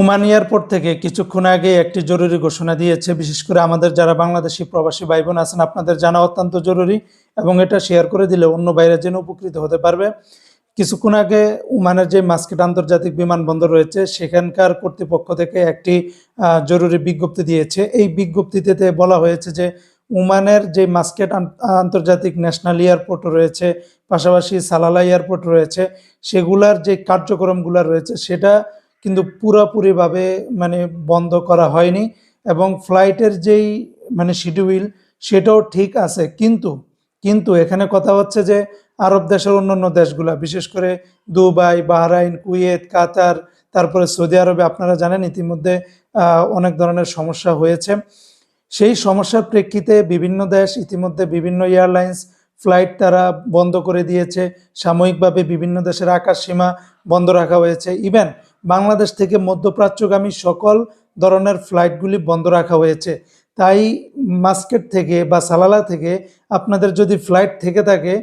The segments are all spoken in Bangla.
ওমান এয়ারপোর্ট থেকে কিছুক্ষণ আগে একটি জরুরি ঘোষণা দিয়েছে। বিশেষ করে আমাদের যারা বাংলাদেশি প্রবাসী ভাই বোন আছেন, আপনাদের জানা অত্যন্ত জরুরি এবং এটা শেয়ার করে দিলে অন্য বাইরে যেন উপকৃত হতে পারবে। কিছুক্ষণ আগে ওমানের যে মাস্কেট আন্তর্জাতিক বিমানবন্দর রয়েছে সেখানকার কর্তৃপক্ষ থেকে একটি জরুরি বিজ্ঞপ্তি দিয়েছে। এই বিজ্ঞপ্তিতে বলা হয়েছে যে ওমানের যে মাস্কেট আন্তর্জাতিক ন্যাশনাল এয়ারপোর্ট রয়েছে, পাশাপাশি সালালা এয়ারপোর্ট রয়েছে, সেগুলার যে কার্যক্রমগুলো রয়েছে সেটা কিন্তু পুরোপুরিভাবে বন্ধ করা হয়নি এবং ফ্লাইটের যেই শিডিউল সেটাও ঠিক আছে। কিন্তু কিন্তু এখানে কথা হচ্ছে যে আরব দেশের অন্যান্য দেশগুলা, বিশেষ করে দুবাই, বাহরাইন, কুয়েত, কাতার, তারপরে সৌদি আরবে আপনারা জানেন ইতিমধ্যে অনেক ধরনের সমস্যা হয়েছে। সেই সমস্যার প্রেক্ষিতে বিভিন্ন দেশ ইতিমধ্যে বিভিন্ন এয়ারলাইন্স ফ্লাইট তারা বন্ধ করে দিয়েছে। সাময়িকভাবে বিভিন্ন দেশের আকাশ সীমা বন্ধ রাখা হয়েছে। ইভেন বাংলাদেশ থেকে মধ্যপ্রাচ্যগামী সকল ধরনের ফ্লাইটগুলি বন্ধ রাখা হয়েছে। তাই মাস্কেট থেকে বা সালালা থেকে আপনাদের যদি ফ্লাইট থেকে থাকে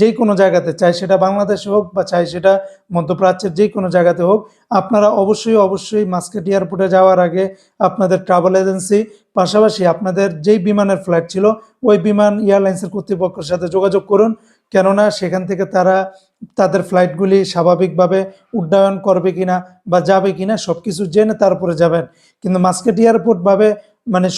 যে কোনো জায়গাতে, চাই সেটা বাংলাদেশে হোক বা চাই সেটা মধ্যপ্রাচ্যের যে কোনো জায়গাতে হোক, আপনারা অবশ্যই মাস্কেট এয়ারপোর্টে যাওয়ার আগে আপনাদের ট্রাভেল এজেন্সি, পাশাপাশি আপনাদের যেই বিমানের ফ্লাইট ছিল ওই বিমান এয়ারলাইন্সের কর্তৃপক্ষের সাথে যোগাযোগ করুন। কেননা সেখান থেকে তারা তাদের ফ্লাইটগুলি স্বাভাবিকভাবে উড্ডয়ন করবে কিনা বা যাবে কিনা সব কিছু জেনে তারপরে যাবেন। কিন্তু মাস্কেট এয়ারপোর্ট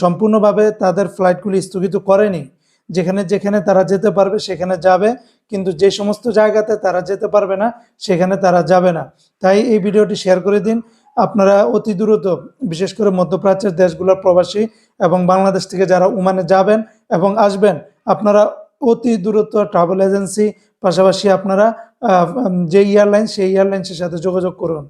সম্পূর্ণভাবে তাদের ফ্লাইটগুলি স্থগিত করেনি। যেখানে যেখানে তারা যেতে পারবে সেখানে যাবে, কিন্তু যে সমস্ত জায়গাতে তারা যেতে পারবে না সেখানে তারা যাবে না। তাই এই ভিডিওটি শেয়ার করে দিন। আপনারা অতি দ্রুত, বিশেষ করে মধ্যপ্রাচ্যের দেশগুলোর প্রবাসী এবং বাংলাদেশ থেকে যারা ওমানে যাবেন এবং আসবেন, আপনারা অতি দ্রুত ট্রাভেল এজেন্সি, পাশাপাশি আপনারা যে এয়ারলাইন্স সেই এয়ারলাইন্সের সাথে যোগাযোগ করুন।